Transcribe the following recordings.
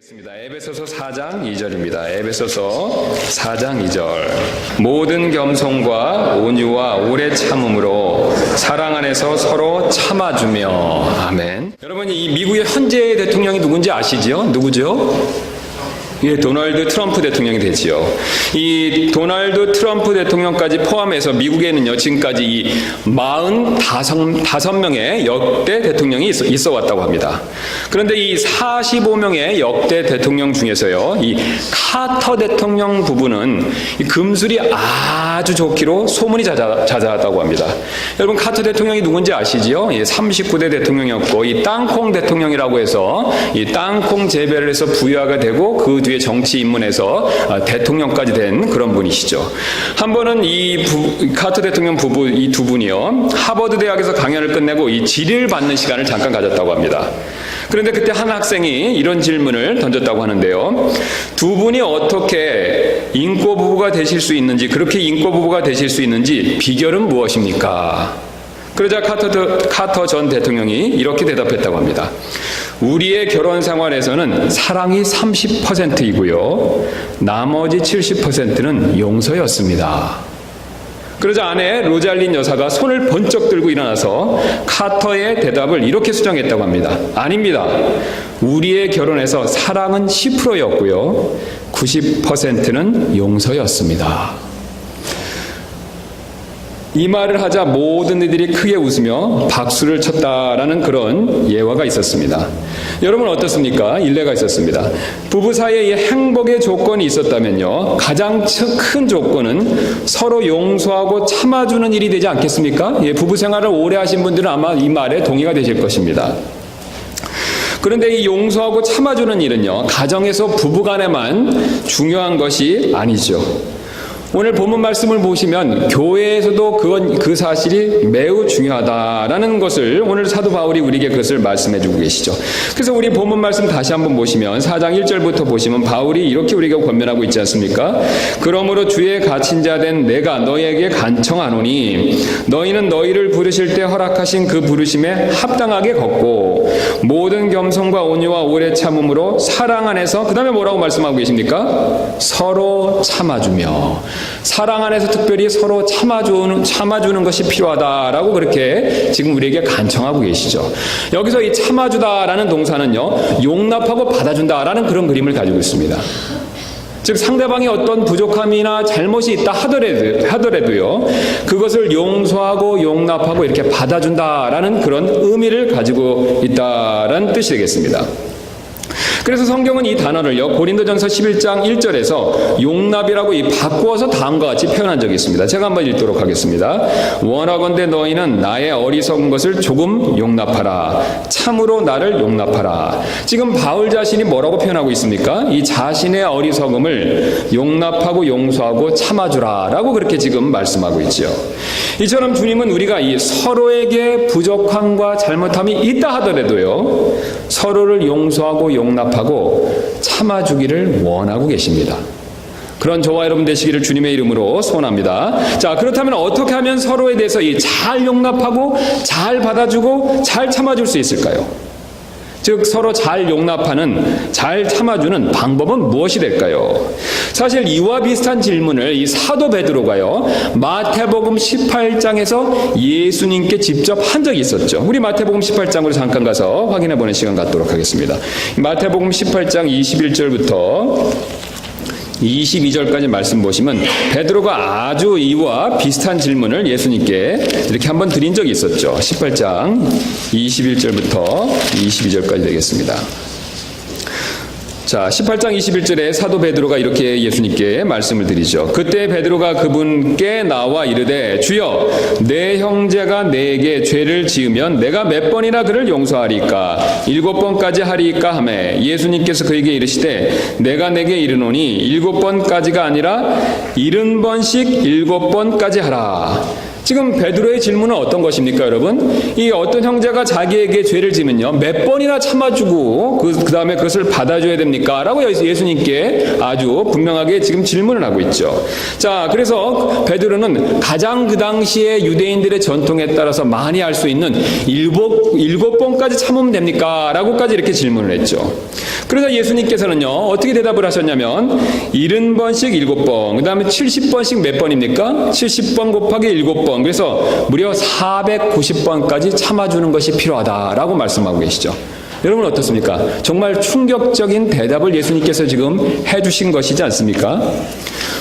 에베소서 4장 2절입니다. 에베소서 4장 2절. 모든 겸손과 온유와 오래 참음으로 사랑 안에서 서로 참아주며. 아멘. 여러분, 이 미국의 현재 대통령이 누군지 아시죠? 누구죠? 예, 도널드 트럼프 대통령이 되지요. 이 도널드 트럼프 대통령까지 포함해서 미국에는요, 지금까지 이 45명의 역대 대통령이 있어 왔다고 합니다. 그런데 이 45명의 역대 대통령 중에서요, 이 카터 대통령 부부는 이 금술이 아주 좋기로 소문이 자자하다고 합니다. 여러분, 카터 대통령이 누군지 아시지요? 예, 39대 대통령이었고, 이 땅콩 대통령이라고 해서 이 땅콩 재배를 해서 부유하게 되고 그 뒤에 정치 입문해서 대통령까지 된 그런 분이시죠. 한 번은 이 카터 대통령 부부 이 두 분이요, 하버드 대학에서 강연을 끝내고 이 질의를 받는 시간을 잠깐 가졌다고 합니다. 그런데 그때 한 학생이 이런 질문을 던졌다고 하는데요. 두 분이 어떻게 인꼬 부부가 되실 수 있는지, 그렇게 인꼬 부부가 되실 수 있는지 비결은 무엇입니까? 그러자 카터 전 대통령이 이렇게 대답했다고 합니다. 우리의 결혼 생활에서는 사랑이 30%이고요. 나머지 70%는 용서였습니다. 그러자 아내 로잘린 여사가 손을 번쩍 들고 일어나서 카터의 대답을 이렇게 수정했다고 합니다. 아닙니다. 우리의 결혼에서 사랑은 10%였고요. 90%는 용서였습니다. 이 말을 하자 모든 이들이 크게 웃으며 박수를 쳤다라는 그런 예화가 있었습니다. 여러분 어떻습니까? 일례가 있었습니다. 부부 사이에 이 행복의 조건이 있었다면요, 가장 큰 조건은 서로 용서하고 참아주는 일이 되지 않겠습니까? 예, 부부 생활을 오래 하신 분들은 아마 이 말에 동의가 되실 것입니다. 그런데 이 용서하고 참아주는 일은요, 가정에서 부부간에만 중요한 것이 아니죠. 오늘 본문 말씀을 보시면 교회에서도 그 사실이 매우 중요하다라는 것을 오늘 사도 바울이 우리에게 그것을 말씀해 주고 계시죠. 그래서 우리 본문 말씀 다시 한번 보시면 4장 1절부터 보시면 바울이 이렇게 우리에게 권면하고 있지 않습니까? 그러므로 주의 갇힌 자 된 내가 너희에게 간청하노니 너희는 너희를 부르실 때 허락하신 그 부르심에 합당하게 걷고 모든 겸손과 온유와 오래 참음으로 사랑 안에서, 그 다음에 뭐라고 말씀하고 계십니까? 서로 참아주며. 사랑 안에서 특별히 서로 참아주는 것이 필요하다라고 그렇게 지금 우리에게 간청하고 계시죠. 여기서 이 참아주다라는 동사는요, 용납하고 받아준다라는 그런 그림을 가지고 있습니다. 즉 상대방이 어떤 부족함이나 잘못이 있다 하더라도요, 그것을 용서하고 용납하고 이렇게 받아준다라는 그런 의미를 가지고 있다라는 뜻이 되겠습니다. 그래서 성경은 이 단어를요, 고린도전서 11장 1절에서 용납이라고 바꾸어서 다음과 같이 표현한 적이 있습니다. 제가 한번 읽도록 하겠습니다. 원하건대 너희는 나의 어리석은 것을 조금 용납하라. 참으로 나를 용납하라. 지금 바울 자신이 뭐라고 표현하고 있습니까? 이 자신의 어리석음을 용납하고 용서하고 참아주라 라고 그렇게 지금 말씀하고 있죠. 이처럼 주님은 우리가 이 서로에게 부족함과 잘못함이 있다 하더라도요, 서로를 용서하고 용납하고 참아주기를 원하고 계십니다. 그런 저와 여러분 되시기를 주님의 이름으로 소원합니다. 자, 그렇다면 어떻게 하면 서로에 대해서 잘 용납하고 잘 받아주고 잘 참아줄 수 있을까요? 즉 서로 잘 용납하는, 잘 참아주는 방법은 무엇이 될까요? 사실 이와 비슷한 질문을 이 사도 베드로가요, 마태복음 18장에서 예수님께 직접 한 적이 있었죠. 우리 마태복음 18장으로 잠깐 가서 확인해보는 시간 갖도록 하겠습니다. 마태복음 18장 21절부터 22절까지 말씀 보시면 베드로가 아주 이와 비슷한 질문을 예수님께 이렇게 한번 드린 적이 있었죠. 18장 21절부터 22절까지 되겠습니다. 자, 18장 21절에 사도 베드로가 이렇게 예수님께 말씀을 드리죠. 그때 베드로가 그분께 나와 이르되 주여, 내 형제가 내게 죄를 지으면 내가 몇 번이나 그를 용서하리까? 7번까지 하리까 하매 예수님께서 그에게 이르시되 내가 내게 이르노니 7번까지가 아니라 70번씩 7번까지 하라. 지금 베드로의 질문은 어떤 것입니까, 여러분? 이 어떤 형제가 자기에게 죄를 지면요, 몇 번이나 참아주고 그 다음에 그것을 받아줘야 됩니까? 라고 예수님께 아주 분명하게 지금 질문을 하고 있죠. 자, 그래서 베드로는 가장 그 당시에 유대인들의 전통에 따라서 많이 할 수 있는 일곱 번까지 참으면 됩니까? 라고까지 이렇게 질문을 했죠. 그래서 예수님께서는요, 어떻게 대답을 하셨냐면 70번씩 7번, 그 다음에 70번씩 몇 번입니까? 70번 곱하기 7번, 그래서 무려 490번까지 참아주는 것이 필요하다라고 말씀하고 계시죠. 여러분 어떻습니까? 정말 충격적인 대답을 예수님께서 지금 해주신 것이지 않습니까?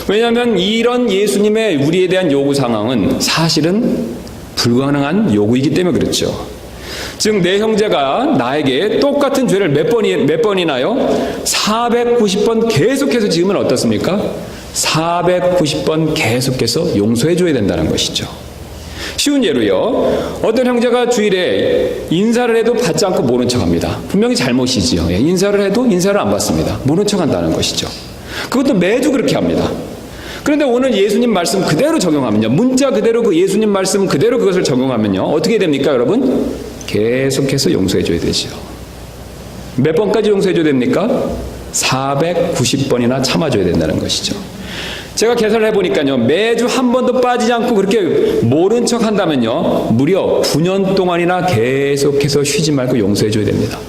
왜냐하면 이런 예수님의 우리에 대한 요구 상황은 사실은 불가능한 요구이기 때문에 그렇죠. 즉 내 형제가 나에게 똑같은 죄를 몇 번이나요? 490번 계속해서 지으면 어떻습니까? 490번 계속해서 용서해줘야 된다는 것이죠. 쉬운 예로요, 어떤 형제가 주일에 인사를 해도 받지 않고 모른 척합니다. 분명히 잘못이지요. 인사를 해도 인사를 안 받습니다. 모른 척한다는 것이죠. 그것도 매주 그렇게 합니다. 그런데 오늘 예수님 말씀 그대로 적용하면요, 문자 그대로 그 예수님 말씀 그대로 그것을 적용하면요, 어떻게 됩니까, 여러분? 계속해서 용서해줘야 되죠. 몇 번까지 용서해줘야 됩니까? 490번이나 참아줘야 된다는 것이죠. 제가 계산을 해보니까요, 매주 한 번도 빠지지 않고 그렇게 모른 척 한다면요, 무려 9년 동안이나 계속해서 쉬지 말고 용서해줘야 됩니다.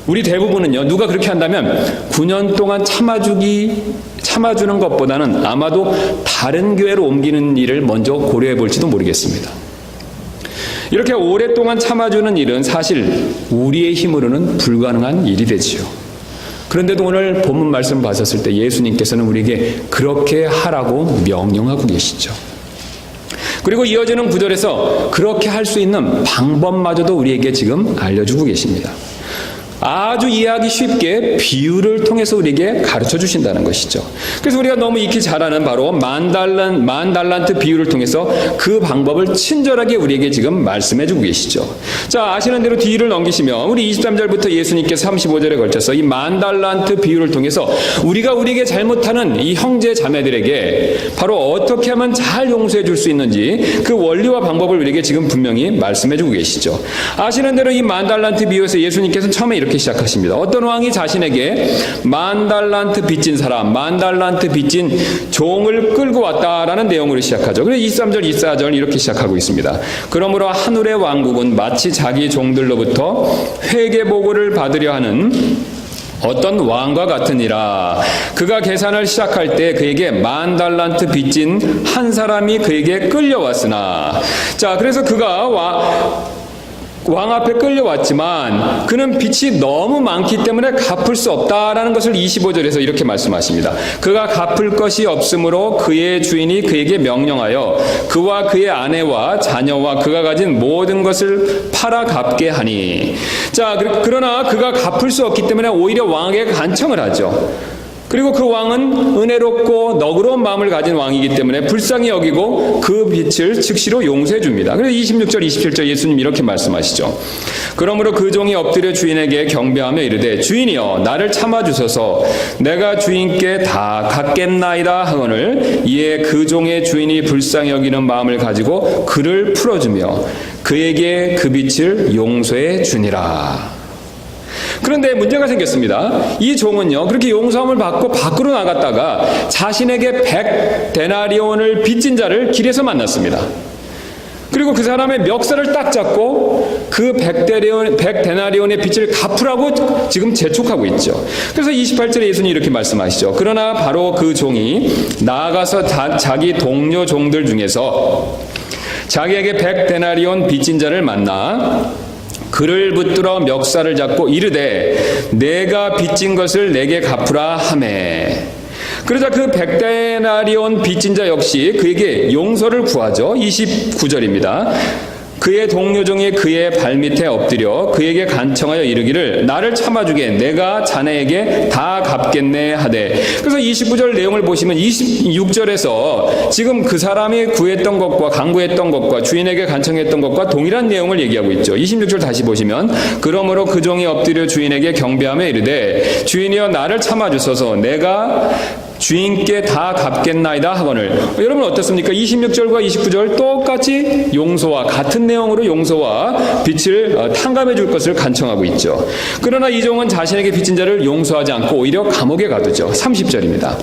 우리 대부분은요, 누가 그렇게 한다면 9년 동안 참아주는 것보다는 아마도 다른 교회로 옮기는 일을 먼저 고려해 볼지도 모르겠습니다. 이렇게 오랫동안 참아주는 일은 사실 우리의 힘으로는 불가능한 일이 되지요. 그런데도 오늘 본문 말씀 봤었을 때 예수님께서는 우리에게 그렇게 하라고 명령하고 계시죠. 그리고 이어지는 구절에서 그렇게 할 수 있는 방법마저도 우리에게 지금 알려주고 계십니다. 아주 이해하기 쉽게 비유를 통해서 우리에게 가르쳐 주신다는 것이죠. 그래서 우리가 너무 익히 잘 아는 바로 만 달란트 비유를 통해서 그 방법을 친절하게 우리에게 지금 말씀해 주고 계시죠. 자, 아시는 대로 뒤를 넘기시면 우리 23절부터 예수님께서 35절에 걸쳐서 이 만 달란트 비유를 통해서 우리에게 잘못하는 이 형제 자매들에게 바로 어떻게 하면 잘 용서해 줄 수 있는지 그 원리와 방법을 우리에게 지금 분명히 말씀해 주고 계시죠. 아시는 대로 이 만 달란트 비유에서 예수님께서는 처음에 이렇게 시작하십니다. 어떤 왕이 자신에게 10,000달란트 빚진 사람, 10,000달란트 빚진 종을 끌고 왔다라는 내용으로 시작하죠. 그래서 23절, 24절 이렇게 시작하고 있습니다. 그러므로 하늘의 왕국은 마치 자기 종들로부터 회계보고를 받으려 하는 어떤 왕과 같으니라. 그가 계산을 시작할 때 그에게 10,000달란트 빚진 한 사람이 그에게 끌려왔으나, 자, 그래서 그가 왕 앞에 끌려왔지만 그는 빚이 너무 많기 때문에 갚을 수 없다라는 것을 25절에서 이렇게 말씀하십니다. 그가 갚을 것이 없으므로 그의 주인이 그에게 명령하여 그와 그의 아내와 자녀와 그가 가진 모든 것을 팔아 갚게 하니, 자, 그러나 그가 갚을 수 없기 때문에 오히려 왕에게 간청을 하죠. 그리고 그 왕은 은혜롭고 너그러운 마음을 가진 왕이기 때문에 불쌍히 여기고 그 빚을 즉시로 용서해 줍니다. 그래서 26절, 27절 예수님 이렇게 말씀하시죠. 그러므로 그 종이 엎드려 주인에게 경배하며 이르되 주인이여 나를 참아주소서 내가 주인께 다 갚겠나이다 하거늘 이에 그 종의 주인이 불쌍히 여기는 마음을 가지고 그를 풀어주며 그에게 그 빚을 용서해 주니라. 그런데 문제가 생겼습니다. 이 종은요, 그렇게 용서함을 받고 밖으로 나갔다가 자신에게 100데나리온을 빚진 자를 길에서 만났습니다. 그리고 그 사람의 멱살을 딱 잡고 그 100데나리온의 빚을 갚으라고 지금 재촉하고 있죠. 그래서 28절에 예수님이 이렇게 말씀하시죠. 그러나 바로 그 종이 나아가서 자기 동료 종들 중에서 자기에게 100데나리온 빚진 자를 만나 그를 붙들어 멱살을 잡고 이르되 내가 빚진 것을 내게 갚으라 하매, 그러자 그 100데나리온 빚진 자 역시 그에게 용서를 구하죠. 29절입니다. 그의 동료 중에 그의 발밑에 엎드려 그에게 간청하여 이르기를 나를 참아주게 내가 자네에게 다 갚겠네 하되, 그래서 29절 내용을 보시면 26절에서 지금 그 사람이 구했던 것과 간구했던 것과 주인에게 간청했던 것과 동일한 내용을 얘기하고 있죠. 26절 다시 보시면 그러므로 그 종이 엎드려 주인에게 경배하며 이르되 주인이여 나를 참아주소서 내가 주인께 다 갚겠나이다 하거늘. 여러분 어떻습니까? 26절과 29절 똑같이 용서와 같은 내용으로 용서와 빚을 탕감해 줄 것을 간청하고 있죠. 그러나 이 종은 자신에게 빚진 자를 용서하지 않고 오히려 감옥에 가두죠. 30절입니다.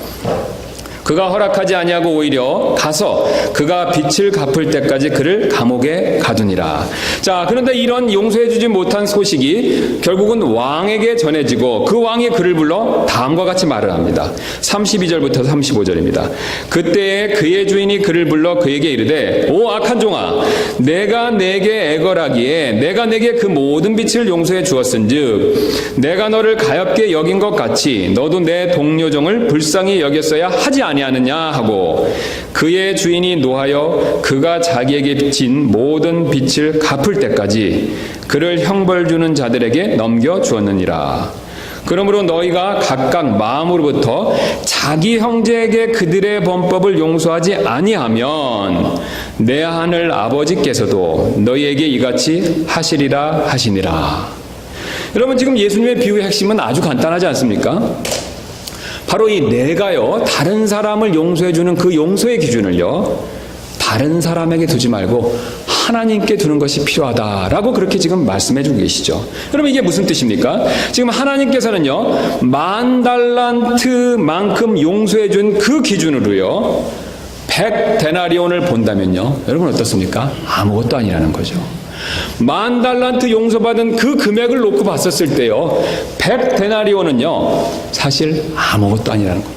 그가 허락하지 아니하고 오히려 가서 그가 빚을 갚을 때까지 그를 감옥에 가두니라. 자, 그런데 이런 용서해주지 못한 소식이 결국은 왕에게 전해지고 그 왕이 그를 불러 다음과 같이 말을 합니다. 32절부터 35절입니다. 그때에 그의 주인이 그를 불러 그에게 이르되 오 악한 종아, 내가 내게 애걸하기에 내가 내게 그 모든 빚을 용서해 주었은즉 내가 너를 가엾게 여긴 것 같이 너도 내 동료종을 불쌍히 여겼어야 하지 아니하느냐 하고 그의 주인이 노하여 그가 자기에게 빚진 모든 빚을 갚을 때까지 그를 형벌 주는 자들에게 넘겨 주었느니라. 그러므로 너희가 각각 마음으로부터 자기 형제에게 그들의 범법을 용서하지 아니하면 내 하늘 아버지께서도 너희에게 이같이 하시리라 하시니라. 여러분 지금 예수님의 비유의 핵심은 아주 간단하지 않습니까? 바로 이 내가요 다른 사람을 용서해주는 그 용서의 기준을요 다른 사람에게 두지 말고 하나님께 두는 것이 필요하다라고 그렇게 지금 말씀해주고 계시죠. 여러분 이게 무슨 뜻입니까? 지금 하나님께서는요 10,000달란트만큼 용서해준 그 기준으로요 100데나리온을 본다면요 여러분 어떻습니까? 아무것도 아니라는 거죠. 10,000달란트 용서받은 그 금액을 놓고 봤었을 때요 100데나리온은요 사실 아무것도 아니라는 겁니다.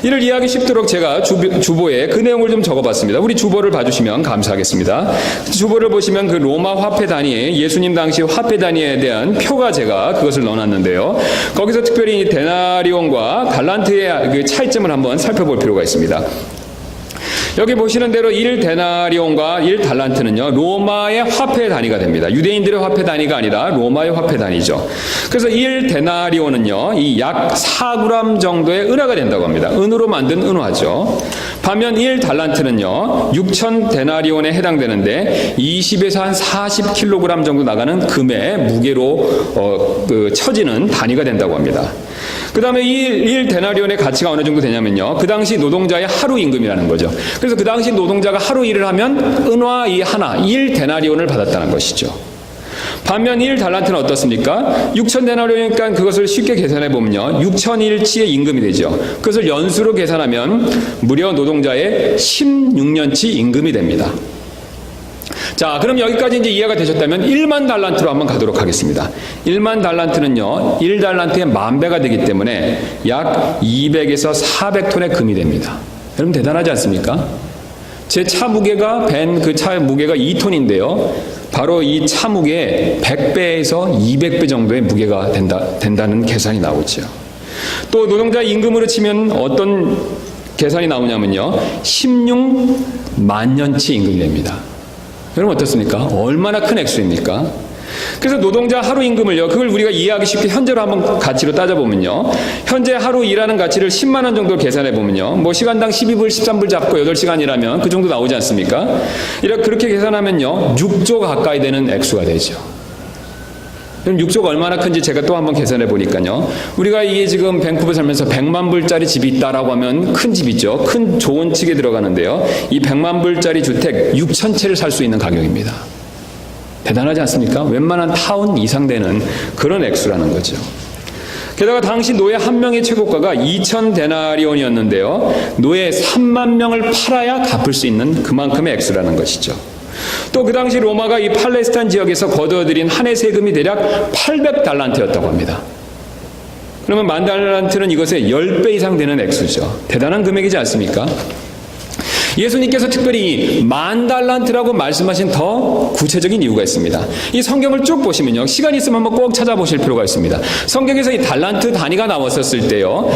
이를 이해하기 쉽도록 제가 주보에 그 내용을 좀 적어봤습니다. 우리 주보를 봐주시면 감사하겠습니다. 주보를 보시면 그 로마 화폐 단위, 예수님 당시 화폐 단위에 대한 표가 제가 그것을 넣어놨는데요. 거기서 특별히 이 데나리온과 달란트의 그 차이점을 한번 살펴볼 필요가 있습니다. 여기 보시는 대로 1데나리온과 1달란트는요 로마의 화폐 단위가 됩니다. 유대인들의 화폐 단위가 아니라 로마의 화폐 단위죠. 그래서 1데나리온은요 이 약 4g 정도의 은화가 된다고 합니다. 은으로 만든 은화죠. 반면 1달란트는요 6,000데나리온에 해당되는데 20에서 한 40kg 정도 나가는 금의 무게로 쳐지는 단위가 된다고 합니다. 그 다음에 1데나리온의 가치가 어느 정도 되냐면요 그 당시 노동자의 하루 임금이라는 거죠. 그래서 그 당시 노동자가 하루 일을 하면 은화 이 하나 1데나리온을 받았다는 것이죠. 반면 1달란트는 어떻습니까? 6,000데나리온이니까 그것을 쉽게 계산해 보면요 6,000일치의 임금이 되죠. 그것을 연수로 계산하면 무려 노동자의 16년치 임금이 됩니다. 자, 그럼 여기까지 이제 이해가 되셨다면 1만 달란트로 한번 가도록 하겠습니다. 1만 달란트는요, 1달란트의 10,000배가 되기 때문에 약 200에서 400톤의 금이 됩니다. 여러분 대단하지 않습니까? 제 차 무게가 벤 그 차의 무게가 2톤인데요. 바로 이 차 무게의 100배에서 200배 정도의 무게가 된다는 계산이 나오죠. 또 노동자 임금으로 치면 어떤 계산이 나오냐면요. 16만 년치 임금이 됩니다. 여러분 어떻습니까? 얼마나 큰 액수입니까? 그래서 노동자 하루 임금을요, 그걸 우리가 이해하기 쉽게 현재로 한번 가치로 따져보면요, 현재 하루 일하는 가치를 10만 원 정도 계산해 보면요, 뭐 시간당 12불, 13불 잡고 8시간이라면 그 정도 나오지 않습니까? 이렇게 그렇게 계산하면요, 6조 가까이 되는 액수가 되죠. 그럼 6조가 얼마나 큰지 제가 또 한번 계산해 보니까요, 우리가 이게 지금 밴쿠버 살면서 100만 불짜리 집이 있다라고 하면 큰 집이죠. 큰 좋은 층에 들어가는데요, 이 100만 불짜리 주택 6,000채를 살 수 있는 가격입니다. 대단하지 않습니까? 웬만한 타운 이상 되는 그런 액수라는 거죠. 게다가 당시 노예 한 명의 최고가가 2,000데나리온이었는데요. 노예 3만 명을 팔아야 갚을 수 있는 그만큼의 액수라는 것이죠. 또 그 당시 로마가 이 팔레스타인 지역에서 거두어들인 한 해 세금이 대략 800달란트였다고 합니다. 그러면 10,000달란트는 이것의 10배 이상 되는 액수죠. 대단한 금액이지 않습니까? 예수님께서 특별히 10,000달란트라고 말씀하신 더 구체적인 이유가 있습니다. 이 성경을 쭉 보시면요, 시간 있으면 한번 꼭 찾아보실 필요가 있습니다. 성경에서 이 달란트 단위가 나왔었을 때요,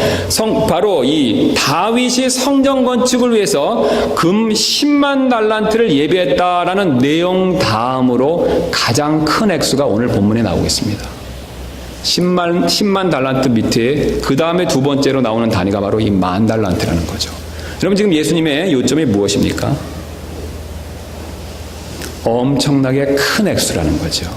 바로 이 다윗이 성전 건축을 위해서 금 10만 달란트를 예비했다라는 내용 다음으로 가장 큰 액수가 오늘 본문에 나오고 있습니다. 10만 달란트 밑에 그 다음에 두 번째로 나오는 단위가 바로 이 10,000달란트라는 거죠. 여러분 지금 예수님의 요점이 무엇입니까? 엄청나게 큰 액수라는 거죠.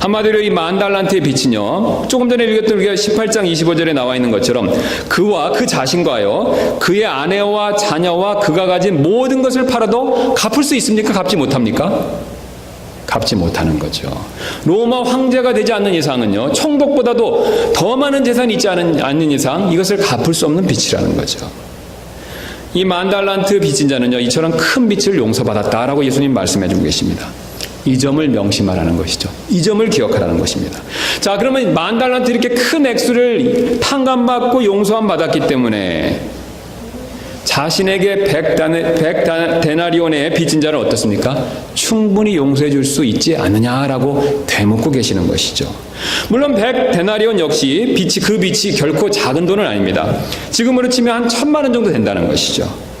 한마디로 이 10,000달란트의 빚은요, 조금 전에 읽었던 우리가 18장 25절에 나와 있는 것처럼 그와 그 자신과요, 그의 아내와 자녀와 그가 가진 모든 것을 팔아도 갚을 수 있습니까? 갚지 못합니까? 갚지 못하는 거죠. 로마 황제가 되지 않는 이상은요, 총독보다도 더 많은 재산이 있지 않는 이상 이것을 갚을 수 없는 빚이라는 거죠. 이 10,000달란트 빚진 자는요, 이처럼 큰 빚을 용서받았다라고 예수님 말씀해 주고 계십니다. 이 점을 명심하라는 것이죠. 이 점을 기억하라는 것입니다. 자, 그러면 10,000달란트 이렇게 큰 액수를 탕감받고 용서함 받았기 때문에 자신에게 100데나리온의 빚진 자는 어떻습니까? 충분히 용서해 줄 수 있지 않느냐라고 되묻고 계시는 것이죠. 물론 100데나리온 역시 그 빚이 결코 작은 돈은 아닙니다. 지금으로 치면 한 1,000만 원 정도 된다는 것이죠.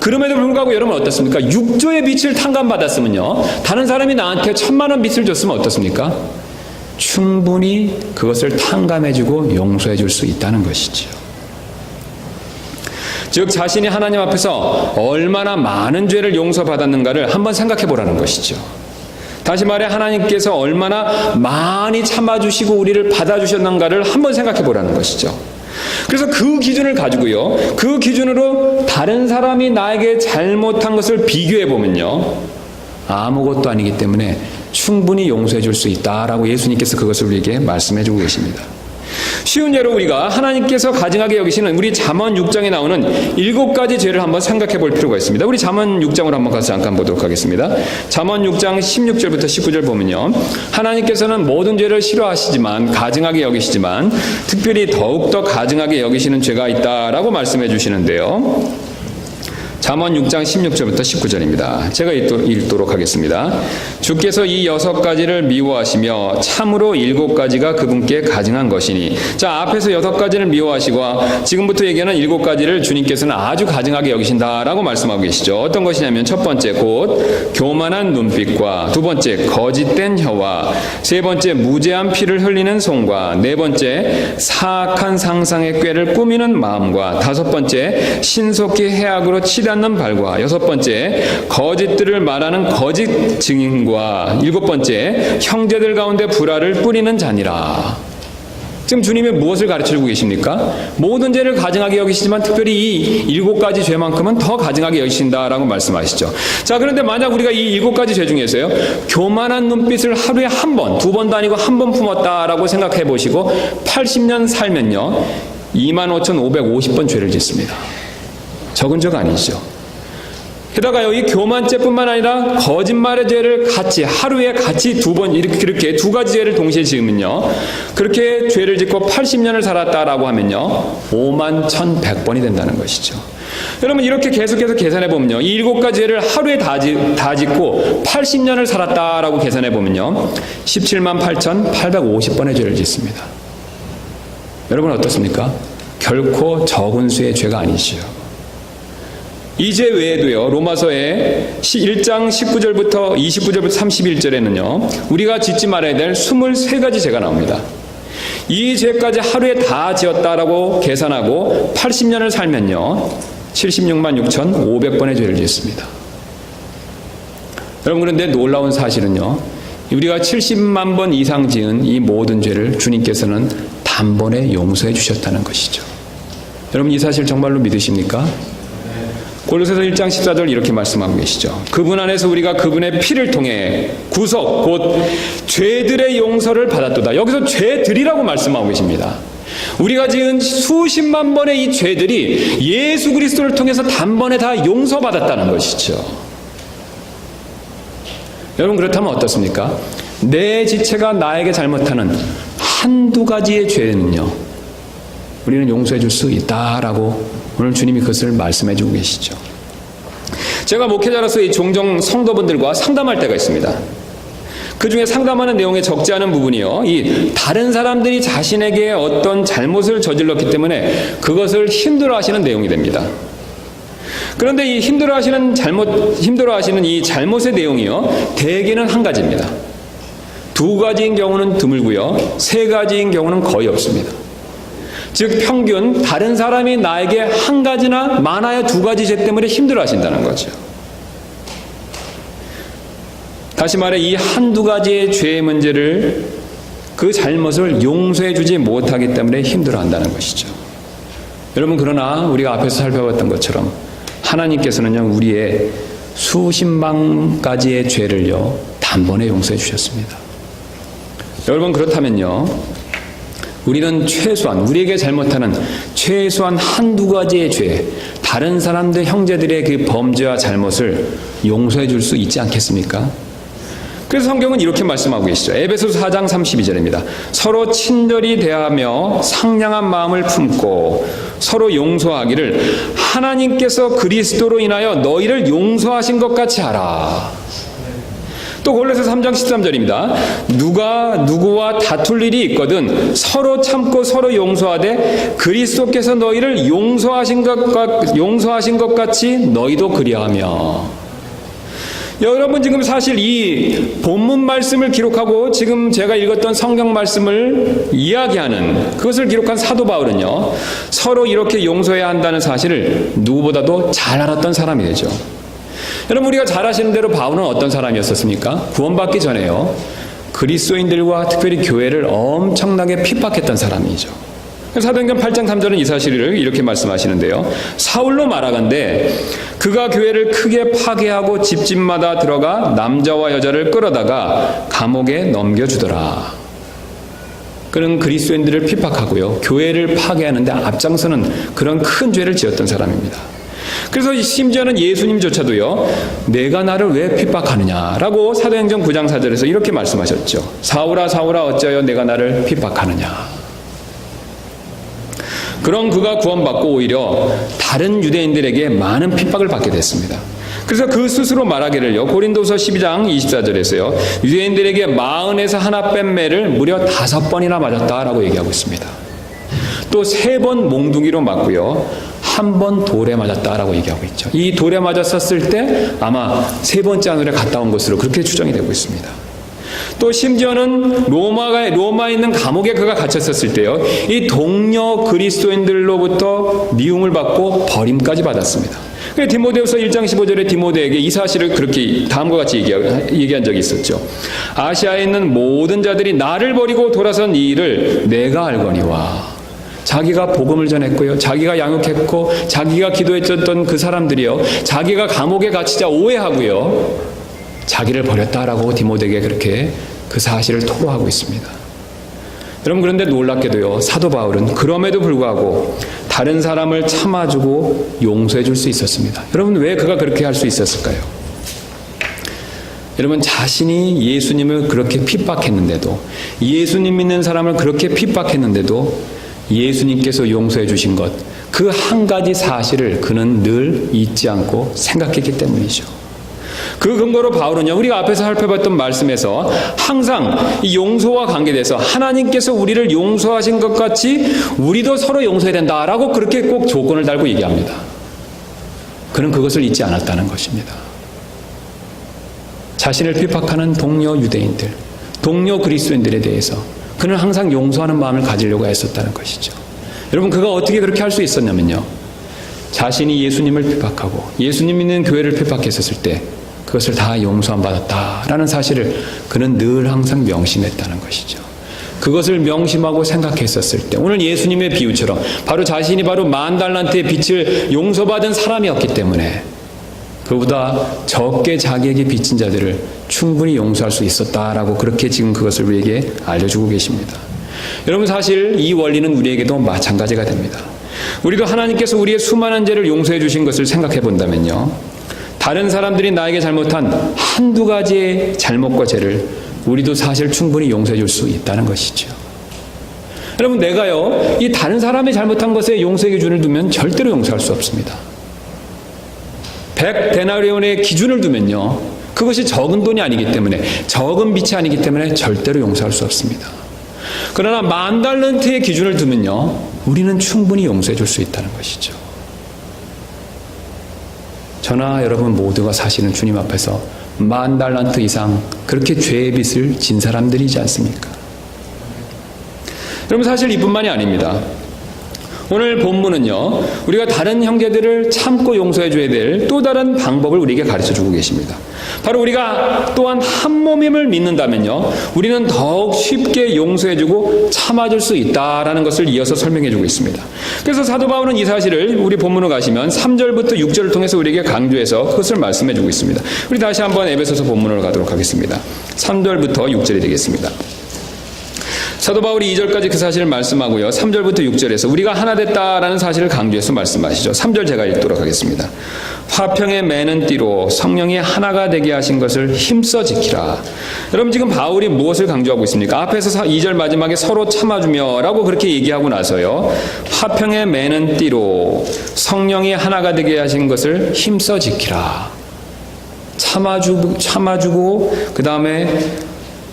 그럼에도 불구하고 여러분 어떻습니까? 6조의 빚을 탕감받았으면요, 다른 사람이 나한테 1,000만 원 빚을 줬으면 어떻습니까? 충분히 그것을 탕감해주고 용서해줄 수 있다는 것이죠. 즉 자신이 하나님 앞에서 얼마나 많은 죄를 용서받았는가를 한번 생각해 보라는 것이죠. 다시 말해 하나님께서 얼마나 많이 참아주시고 우리를 받아주셨는가를 한번 생각해 보라는 것이죠. 그래서 그 기준을 가지고요, 그 기준으로 다른 사람이 나에게 잘못한 것을 비교해 보면요, 아무것도 아니기 때문에 충분히 용서해 줄 수 있다라고 예수님께서 그것을 우리에게 말씀해 주고 계십니다. 쉬운 예로 우리가 하나님께서 가증하게 여기시는 우리 잠언 6장에 나오는 7가지 죄를 한번 생각해 볼 필요가 있습니다. 우리 잠언 6장으로 한번 가서 잠깐 보도록 하겠습니다. 잠언 6장 16절부터 19절 보면요, 하나님께서는 모든 죄를 싫어하시지만 가증하게 여기시지만 특별히 더욱더 가증하게 여기시는 죄가 있다라고 말씀해 주시는데요, 잠언 6장 16절부터 19절입니다. 제가 읽도록 하겠습니다. 주께서 이 6가지를 미워하시며 참으로 7가지가 그분께 가증한 것이니. 자, 앞에서 6가지를 미워하시고 지금부터 얘기하는 7가지를 주님께서는 아주 가증하게 여기신다라고 말씀하고 계시죠. 어떤 것이냐면 첫 번째 곧 교만한 눈빛과, 두 번째 거짓된 혀와, 세 번째 무죄한 피를 흘리는 손과, 네 번째 사악한 상상의 꾀를 꾸미는 마음과, 다섯 번째 신속히 해악으로 치닫는 발과, 여섯 번째 거짓들을 말하는 거짓 증인과, 일곱 번째 형제들 가운데 불화를 뿌리는 자니라. 지금 주님이 무엇을 가르쳐주고 계십니까? 모든 죄를 가증하게 여기시지만 특별히 이 7가지 죄만큼은 더 가증하게 여기신다라고 말씀하시죠. 자, 그런데 만약 우리가 이 7가지 죄 중에서요, 교만한 눈빛을 하루에 한 번, 두 번도 아니고 한 번 품었다라고 생각해 보시고 80년 살면요, 25,550번 죄를 짓습니다. 적은 죄가 아니죠. 게다가 여기 교만죄뿐만 아니라 거짓말의 죄를 하루에 같이 두 번, 이렇게 2가지 죄를 동시에 지으면요, 그렇게 죄를 짓고 80년을 살았다라고 하면요, 51,100번이 된다는 것이죠. 여러분 이렇게 계속해서 계산해 보면요, 이 7가지 죄를 하루에 다 짓고 80년을 살았다라고 계산해 보면요, 178,850번의 죄를 짓습니다. 여러분 어떻습니까? 결코 적은 수의 죄가 아니지요. 이 죄 외에도요, 로마서의 1장 19절부터 29절부터 31절에는요, 우리가 짓지 말아야 될 23가지 죄가 나옵니다. 이 죄까지 하루에 다 지었다라고 계산하고 80년을 살면요, 76만 6,500번의 죄를 짓습니다. 여러분 그런데 놀라운 사실은요, 우리가 70만 번 이상 지은 이 모든 죄를 주님께서는 단번에 용서해 주셨다는 것이죠. 여러분 이 사실 정말로 믿으십니까? 골로새서 1장 14절 이렇게 말씀하고 계시죠. 그분 안에서 우리가 그분의 피를 통해 구속 곧 죄들의 용서를 받았도다. 여기서 죄들이라고 말씀하고 계십니다. 우리가 지은 수십만 번의 이 죄들이 예수 그리스도를 통해서 단번에 다 용서받았다는 것이죠. 여러분 그렇다면 어떻습니까? 내 지체가 나에게 잘못하는 한두 가지의 죄는요, 우리는 용서해 줄 수 있다라고 오늘 주님이 그것을 말씀해 주고 계시죠. 제가 목회자로서 종종 성도분들과 상담할 때가 있습니다. 그 중에 상담하는 내용에 적지 않은 부분이요, 이 다른 사람들이 자신에게 어떤 잘못을 저질렀기 때문에 그것을 힘들어하시는 내용이 됩니다. 그런데 이 힘들어하시는 이 잘못의 내용이요, 대개는 한 가지입니다. 2가지인 경우는 드물고요, 3가지인 경우는 거의 없습니다. 즉 평균 다른 사람이 나에게 한 가지나 많아야 2가지 죄 때문에 힘들어하신다는 거죠. 다시 말해 이 한두 가지의 죄의 문제를 그 잘못을 용서해 주지 못하기 때문에 힘들어한다는 것이죠. 여러분, 그러나 우리가 앞에서 살펴봤던 것처럼 하나님께서는요, 우리의 수십만 가지의 죄를요, 단번에 용서해 주셨습니다. 여러분, 그렇다면요, 우리는 최소한, 우리에게 잘못하는 최소한 한두 가지의 죄, 다른 사람들, 형제들의 그 범죄와 잘못을 용서해 줄 수 있지 않겠습니까? 그래서 성경은 이렇게 말씀하고 계시죠. 에베소서 4장 32절입니다. 서로 친절히 대하며 상냥한 마음을 품고 서로 용서하기를 하나님께서 그리스도로 인하여 너희를 용서하신 것 같이 하라. 또 골로새 3장 13절입니다. 누가 누구와 다툴 일이 있거든 서로 참고 서로 용서하되 그리스도께서 너희를 용서하신 것 같이 너희도 그리하며. 여러분, 지금 사실 이 본문 말씀을 기록하고 지금 제가 읽었던 성경 말씀을 이야기하는, 그것을 기록한 사도 바울은요, 서로 이렇게 용서해야 한다는 사실을 누구보다도 잘 알았던 사람이 되죠. 여러분, 우리가 잘 아시는 대로 바울은 어떤 사람이었습니까? 구원받기 전에요, 그리스도인들과 특별히 교회를 엄청나게 핍박했던 사람이죠. 사도행전 8장 3절은 이 사실을 이렇게 말씀하시는데요. 사울로 말하건대 그가 교회를 크게 파괴하고 집집마다 들어가 남자와 여자를 끌어다가 감옥에 넘겨주더라. 그는 그리스도인들을 핍박하고요, 교회를 파괴하는데 앞장서는 그런 큰 죄를 지었던 사람입니다. 그래서 심지어는 예수님조차도요, 내가 나를 왜 핍박하느냐라고 사도행전 9장 4절에서 이렇게 말씀하셨죠. 사울아 사울아 어찌하여 내가 나를 핍박하느냐. 그런 그가 구원받고 오히려 다른 유대인들에게 많은 핍박을 받게 됐습니다. 그래서 그 스스로 말하기를요, 고린도서 12장 24절에서요, 유대인들에게 40에서 하나 뺀 매를 무려 5번이나 맞았다라고 얘기하고 있습니다. 또 3번 몽둥이로 맞고요, 1번 돌에 맞았다라고 얘기하고 있죠. 이 돌에 맞았었을 때 아마 3번째 하늘에 갔다 온 것으로 그렇게 추정이 되고 있습니다. 또 심지어는 로마에 있는 감옥에 그가 갇혔었을 때요, 이 동료 그리스도인들로부터 미움을 받고 버림까지 받았습니다. 디모데후서 1장 15절에 디모데에게 이 사실을 그렇게 다음과 같이 얘기한 적이 있었죠. 아시아에 있는 모든 자들이 나를 버리고 돌아선 이 일을 내가 알거니와. 자기가 복음을 전했고요, 자기가 양육했고 자기가 기도했던 그 사람들이요, 자기가 감옥에 갇히자 오해하고요, 자기를 버렸다라고 디모데에게 그렇게 그 사실을 토로하고 있습니다. 여러분, 그런데 놀랍게도요, 사도 바울은 그럼에도 불구하고 다른 사람을 참아주고 용서해 줄 수 있었습니다. 여러분, 왜 그가 그렇게 할 수 있었을까요? 여러분, 자신이 예수님을 그렇게 핍박했는데도, 예수님 믿는 사람을 그렇게 핍박했는데도 예수님께서 용서해 주신 것, 그 한 가지 사실을 그는 늘 잊지 않고 생각했기 때문이죠. 그 근거로 바울은요, 우리가 앞에서 살펴봤던 말씀에서 항상 이 용서와 관계돼서 하나님께서 우리를 용서하신 것 같이 우리도 서로 용서해야 된다라고 그렇게 꼭 조건을 달고 얘기합니다. 그는 그것을 잊지 않았다는 것입니다. 자신을 핍박하는 동료 유대인들, 동료 그리스도인들에 대해서 그는 항상 용서하는 마음을 가지려고 했었다는 것이죠. 여러분, 그가 어떻게 그렇게 할 수 있었냐면요, 자신이 예수님을 핍박하고 예수님 믿는 교회를 핍박했었을 때 그것을 다 용서함 받았다라는 사실을 그는 늘 항상 명심했다는 것이죠. 그것을 명심하고 생각했었을 때, 오늘 예수님의 비유처럼 바로 자신이 바로 10,000달란트의 빚을 용서받은 사람이었기 때문에 그보다 적게 자기에게 빚진 자들을 충분히 용서할 수 있었다라고 그렇게 지금 그것을 우리에게 알려주고 계십니다. 여러분, 사실 이 원리는 우리에게도 마찬가지가 됩니다. 우리도 하나님께서 우리의 수많은 죄를 용서해 주신 것을 생각해 본다면요, 다른 사람들이 나에게 잘못한 한두 가지의 잘못과 죄를 우리도 사실 충분히 용서해 줄 수 있다는 것이죠. 여러분, 내가요, 이 다른 사람이 잘못한 것에 용서의 기준을 두면 절대로 용서할 수 없습니다. 100데나리온의 기준을 두면요, 그것이 적은 돈이 아니기 때문에, 적은 빚이 아니기 때문에 절대로 용서할 수 없습니다. 그러나 10,000달란트의 기준을 두면요, 우리는 충분히 용서해 줄 수 있다는 것이죠. 저나 여러분 모두가 사실은 주님 앞에서 10,000달란트 이상 그렇게 죄의 빚을 진 사람들이지 않습니까? 여러분, 사실 이뿐만이 아닙니다. 오늘 본문은요, 우리가 다른 형제들을 참고 용서해 줘야 될 또 다른 방법을 우리에게 가르쳐 주고 계십니다. 바로 우리가 또한 한 몸임을 믿는다면요, 우리는 더욱 쉽게 용서해주고 참아줄 수 있다라는 것을 이어서 설명해주고 있습니다. 그래서 사도 바울은 이 사실을 우리 본문으로 가시면 3절부터 6절을 통해서 우리에게 강조해서 그것을 말씀해주고 있습니다. 우리 다시 한번 에베소서 본문으로 가도록 하겠습니다. 3절부터 6절이 되겠습니다. 사도 바울이 2절까지 그 사실을 말씀하고요, 3절부터 6절에서 우리가 하나 됐다라는 사실을 강조해서 말씀하시죠. 3절 제가 읽도록 하겠습니다. 화평에 매는 띠로 성령이 하나가 되게 하신 것을 힘써 지키라. 여러분, 지금 바울이 무엇을 강조하고 있습니까? 앞에서 2절 마지막에 서로 참아주며 라고 그렇게 얘기하고 나서요, 화평에 매는 띠로 성령이 하나가 되게 하신 것을 힘써 지키라. 참아주고 그 다음에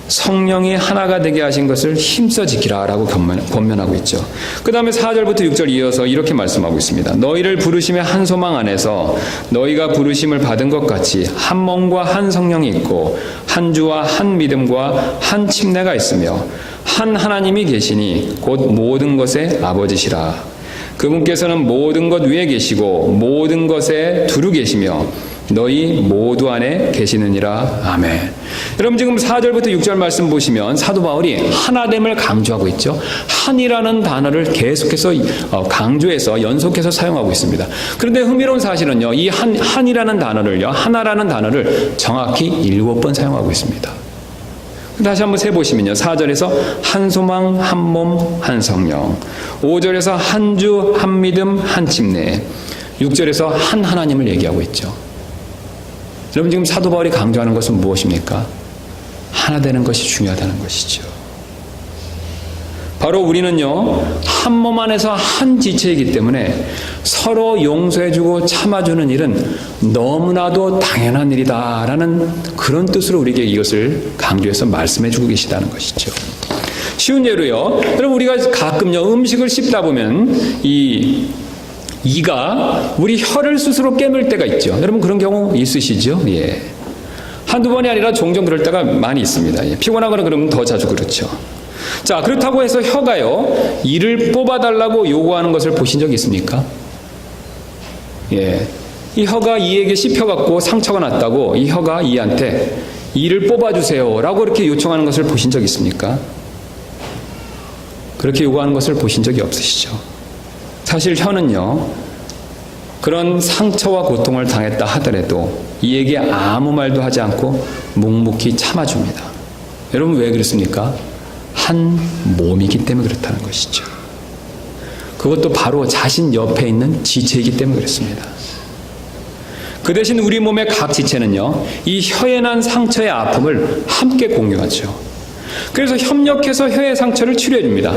성령이 하나가 되게 하신 것을 힘써 지키라 라고 권면하고 있죠. 그 다음에 4절부터 6절 이어서 이렇게 말씀하고 있습니다. 너희를 부르심의 한 소망 안에서 너희가 부르심을 받은 것 같이 한 몸과 한 성령이 있고 한 주와 한 믿음과 한 침례가 있으며 한 하나님이 계시니 곧 모든 것의 아버지시라. 그분께서는 모든 것 위에 계시고 모든 것에 두루 계시며 너희 모두 안에 계시느니라. 아멘. 여러분, 지금 4절부터 6절 말씀 보시면 사도 바울이 하나됨을 강조하고 있죠. 한이라는 단어를 계속해서 강조해서 연속해서 사용하고 있습니다. 그런데 흥미로운 사실은요, 이 한이라는 단어를요, 하나라는 단어를 정확히 7번 사용하고 있습니다. 다시 한번 세보시면요, 4절에서 한 소망, 한 몸, 한 성령, 5절에서 한 주, 한 믿음, 한 침례, 6절에서 한 하나님을 얘기하고 있죠. 여러분, 지금 사도 바울이 강조하는 것은 무엇입니까? 하나 되는 것이 중요하다는 것이죠. 바로 우리는요, 한 몸 안에서 한 지체이기 때문에 서로 용서해주고 참아주는 일은 너무나도 당연한 일이다라는 그런 뜻으로 우리에게 이것을 강조해서 말씀해주고 계시다는 것이죠. 쉬운 예로요, 여러분, 우리가 가끔요 음식을 씹다 보면 이가 우리 혀를 스스로 깨물 때가 있죠. 여러분, 그런 경우 있으시죠? 예. 한두 번이 아니라 종종 그럴 때가 많이 있습니다. 예. 피곤하거나 그러면 더 자주 그렇죠. 자, 그렇다고 해서 혀가요, 이를 뽑아달라고 요구하는 것을 보신 적 있습니까? 예. 이 혀가 이에게 씹혀갖고 상처가 났다고 이 혀가 이한테 이를 뽑아주세요 라고 이렇게 요청하는 것을 보신 적 있습니까? 그렇게 요구하는 것을 보신 적이 없으시죠? 사실 혀는요, 그런 상처와 고통을 당했다 하더라도 이에게 아무 말도 하지 않고 묵묵히 참아줍니다. 여러분, 왜 그렇습니까? 한 몸이기 때문에 그렇다는 것이죠. 그것도 바로 자신 옆에 있는 지체이기 때문에 그렇습니다. 그 대신 우리 몸의 각 지체는요, 이 혀에 난 상처의 아픔을 함께 공유하죠. 그래서 협력해서 혀의 상처를 치료해 줍니다.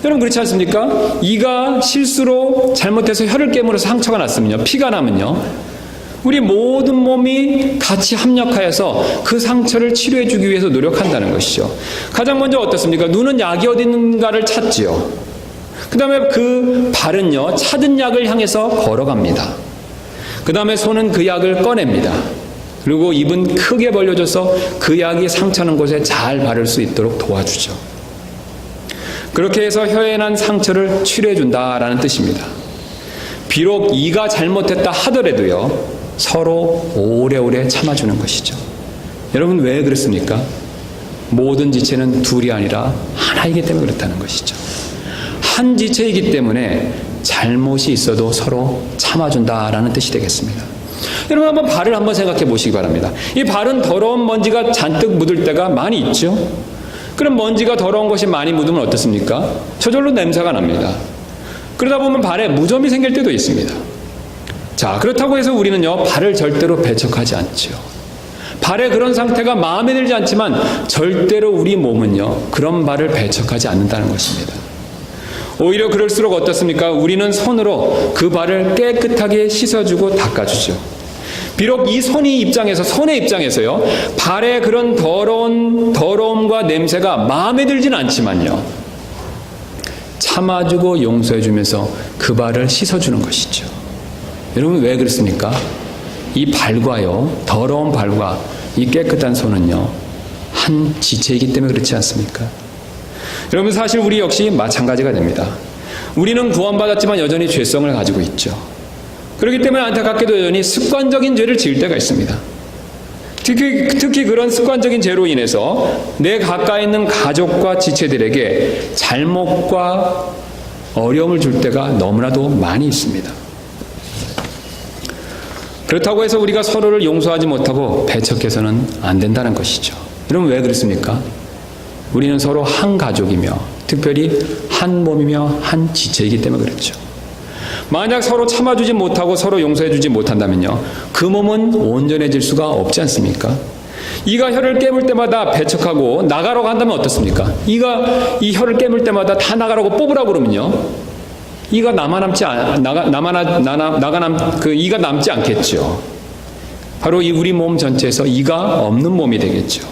여러분, 그렇지 않습니까? 이가 실수로 잘못해서 혀를 깨물어서 상처가 났으면요, 피가 나면요, 우리 모든 몸이 같이 합력하여서 그 상처를 치료해 주기 위해서 노력한다는 것이죠. 가장 먼저 어떻습니까? 눈은 약이 어디 있는가를 찾지요. 그 다음에 그 발은요, 찾은 약을 향해서 걸어갑니다. 그 다음에 손은 그 약을 꺼냅니다. 그리고 입은 크게 벌려줘서 그 약이 상처난 곳에 잘 바를 수 있도록 도와주죠. 그렇게 해서 혀에 난 상처를 치료해 준다라는 뜻입니다. 비록 이가 잘못했다 하더라도요, 서로 오래오래 참아주는 것이죠. 여러분, 왜 그렇습니까? 모든 지체는 둘이 아니라 하나이기 때문에 그렇다는 것이죠. 한 지체이기 때문에 잘못이 있어도 서로 참아준다라는 뜻이 되겠습니다. 여러분, 한번 발을 한번 생각해 보시기 바랍니다. 이 발은 더러운 먼지가 잔뜩 묻을 때가 많이 있죠. 그럼 먼지가 더러운 것이 많이 묻으면 어떻습니까? 저절로 냄새가 납니다. 그러다 보면 발에 무좀이 생길 때도 있습니다. 자, 그렇다고 해서 우리는요, 발을 절대로 배척하지 않죠. 발의 그런 상태가 마음에 들지 않지만 절대로 우리 몸은요, 그런 발을 배척하지 않는다는 것입니다. 오히려 그럴수록 어떻습니까? 우리는 손으로 그 발을 깨끗하게 씻어주고 닦아주죠. 비록 이 손의 입장에서요, 발의 그런 더러움과 냄새가 마음에 들진 않지만요, 참아주고 용서해주면서 그 발을 씻어주는 것이죠. 여러분, 왜 그렇습니까? 이 발과요, 더러운 발과 이 깨끗한 손은요, 한 지체이기 때문에 그렇지 않습니까? 여러분, 사실 우리 역시 마찬가지가 됩니다. 우리는 구원받았지만 여전히 죄성을 가지고 있죠. 그렇기 때문에 안타깝게도 여전히 습관적인 죄를 지을 때가 있습니다. 특히 그런 습관적인 죄로 인해서 내 가까이 있는 가족과 지체들에게 잘못과 어려움을 줄 때가 너무나도 많이 있습니다. 그렇다고 해서 우리가 서로를 용서하지 못하고 배척해서는 안 된다는 것이죠. 여러분, 왜 그렇습니까? 우리는 서로 한 가족이며 특별히 한 몸이며 한 지체이기 때문에 그렇죠. 만약 서로 참아주지 못하고 서로 용서해주지 못한다면요, 그 몸은 온전해질 수가 없지 않습니까? 이가 혀를 깨물 때마다 배척하고 나가라고 한다면 어떻습니까? 이가 이 혀를 깨물 때마다 다 나가라고 뽑으라고 그러면요, 이가 이가 남지 않겠죠. 바로 이 우리 몸 전체에서 이가 없는 몸이 되겠죠.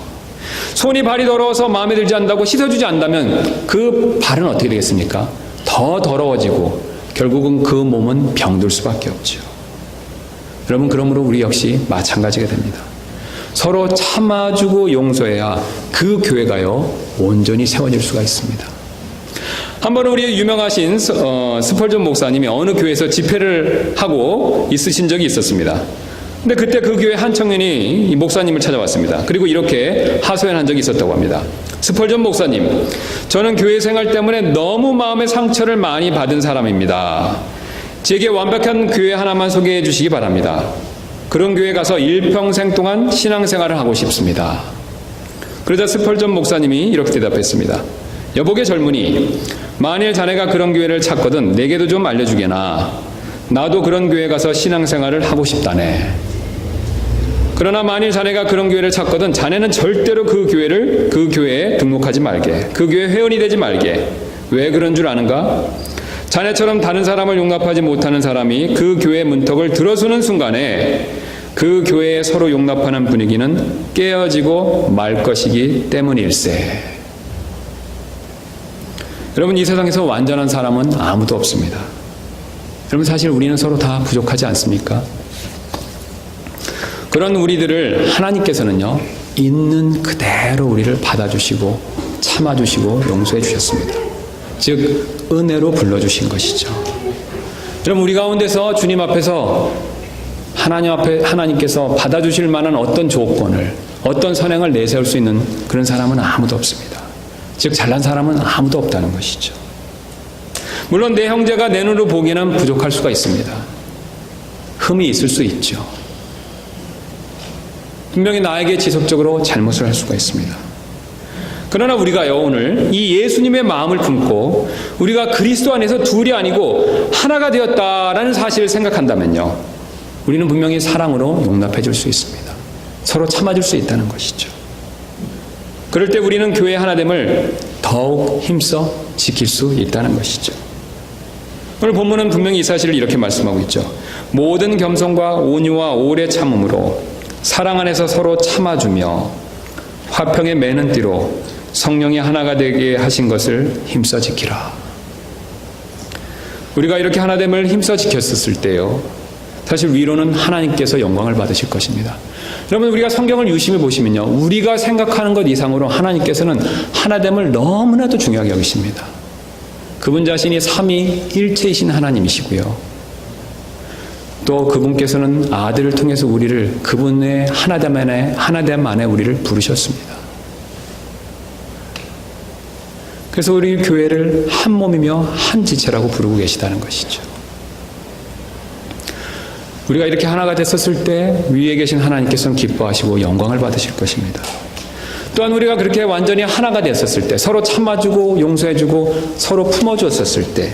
손이 발이 더러워서 마음에 들지 않는다고 씻어주지 않는다면 그 발은 어떻게 되겠습니까? 더 더러워지고 결국은 그 몸은 병들 수밖에 없죠. 여러분, 그러므로 우리 역시 마찬가지가 됩니다. 서로 참아주고 용서해야 그 교회가요, 온전히 세워질 수가 있습니다. 한 번은 우리 유명하신 스펄전 목사님이 어느 교회에서 집회를 하고 있으신 적이 있었습니다. 근데 그때 그 교회 한 청년이 이 목사님을 찾아왔습니다. 그리고 이렇게 하소연한 적이 있었다고 합니다. 스펄전 목사님, 저는 교회 생활 때문에 너무 마음의 상처를 많이 받은 사람입니다. 제게 완벽한 교회 하나만 소개해 주시기 바랍니다. 그런 교회 가서 일평생 동안 신앙생활을 하고 싶습니다. 그러자 스펄전 목사님이 이렇게 대답했습니다. 여보게 젊은이, 만일 자네가 그런 교회를 찾거든 내게도 좀 알려주게나. 나도 그런 교회 가서 신앙생활을 하고 싶다네. 그러나 만일 자네가 그런 교회를 찾거든 자네는 절대로 그 교회에 등록하지 말게. 그 교회 회원이 되지 말게. 왜 그런 줄 아는가? 자네처럼 다른 사람을 용납하지 못하는 사람이 그 교회 문턱을 들어서는 순간에 그 교회에 서로 용납하는 분위기는 깨어지고 말 것이기 때문일세. 여러분, 이 세상에서 완전한 사람은 아무도 없습니다. 여러분, 사실 우리는 서로 다 부족하지 않습니까? 그런 우리들을 하나님께서는요, 있는 그대로 우리를 받아주시고 참아주시고 용서해 주셨습니다. 즉, 은혜로 불러주신 것이죠. 여러분, 우리 가운데서 주님 앞에서 하나님께서 받아주실 만한 어떤 조건을, 어떤 선행을 내세울 수 있는 그런 사람은 아무도 없습니다. 즉, 잘난 사람은 아무도 없다는 것이죠. 물론 내 형제가 내 눈으로 보기에는 부족할 수가 있습니다. 흠이 있을 수 있죠. 분명히 나에게 지속적으로 잘못을 할 수가 있습니다. 그러나 우리가요, 오늘 이 예수님의 마음을 품고 우리가 그리스도 안에서 둘이 아니고 하나가 되었다라는 사실을 생각한다면요, 우리는 분명히 사랑으로 용납해 줄 수 있습니다. 서로 참아줄 수 있다는 것이죠. 그럴 때 우리는 교회의 하나됨을 더욱 힘써 지킬 수 있다는 것이죠. 오늘 본문은 분명히 이 사실을 이렇게 말씀하고 있죠. 모든 겸손과 온유와 오래 참음으로 사랑 안에서 서로 참아주며 화평의 매는 띠로 성령이 하나가 되게 하신 것을 힘써 지키라. 우리가 이렇게 하나됨을 힘써 지켰을 때요, 사실 위로는 하나님께서 영광을 받으실 것입니다. 여러분, 우리가 성경을 유심히 보시면요, 우리가 생각하는 것 이상으로 하나님께서는 하나됨을 너무나도 중요하게 여기십니다. 그분 자신이 삼위일체이신 하나님이시고요, 또 그분께서는 아들을 통해서 우리를 그분의 하나됨 안에 우리를 부르셨습니다. 그래서 우리 교회를 한 몸이며 한 지체라고 부르고 계시다는 것이죠. 우리가 이렇게 하나가 됐었을 때 위에 계신 하나님께서는 기뻐하시고 영광을 받으실 것입니다. 또한 우리가 그렇게 완전히 하나가 됐었을 때, 서로 참아주고 용서해주고 서로 품어주었을 때,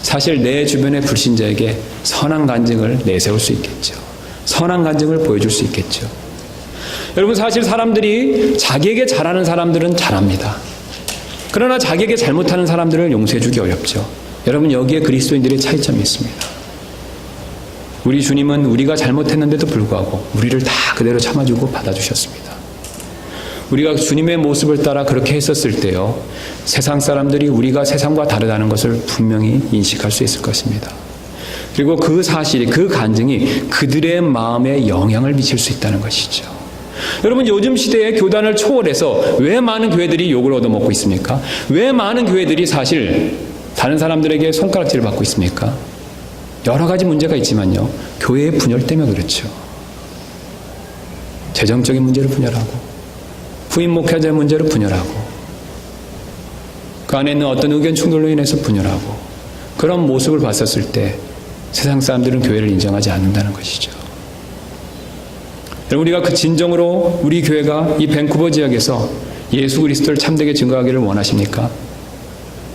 사실 내 주변의 불신자에게 선한 간증을 내세울 수 있겠죠. 선한 간증을 보여줄 수 있겠죠. 여러분, 사실 사람들이 자기에게 잘하는 사람들은 잘합니다. 그러나 자기에게 잘못하는 사람들을 용서해주기 어렵죠. 여러분, 여기에 그리스도인들의 차이점이 있습니다. 우리 주님은 우리가 잘못했는데도 불구하고 우리를 다 그대로 참아주고 받아주셨습니다. 우리가 주님의 모습을 따라 그렇게 했었을 때요, 세상 사람들이 우리가 세상과 다르다는 것을 분명히 인식할 수 있을 것입니다. 그리고 그 사실이, 그 간증이 그들의 마음에 영향을 미칠 수 있다는 것이죠. 여러분, 요즘 시대의 교단을 초월해서 왜 많은 교회들이 욕을 얻어먹고 있습니까? 왜 많은 교회들이 사실 다른 사람들에게 손가락질을 받고 있습니까? 여러 가지 문제가 있지만요, 교회의 분열 때문에 그렇죠. 재정적인 문제를 분열하고 후임 목회자의 문제를 분열하고 그 안에 있는 어떤 의견 충돌로 인해서 분열하고 그런 모습을 봤었을 때 세상 사람들은 교회를 인정하지 않는다는 것이죠. 우리가 그 진정으로 우리 교회가 이 밴쿠버 지역에서 예수 그리스도를 참되게 증거하기를 원하십니까?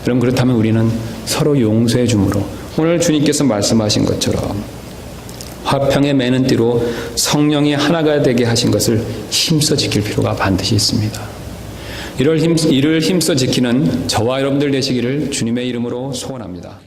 여러분 그렇다면 우리는 서로 용서해 줌으로 오늘 주님께서 말씀하신 것처럼 화평에 매는 띠로 성령이 하나가 되게 하신 것을 힘써 지킬 필요가 반드시 있습니다. 이를 힘써 지키는 저와 여러분들 되시기를 주님의 이름으로 소원합니다.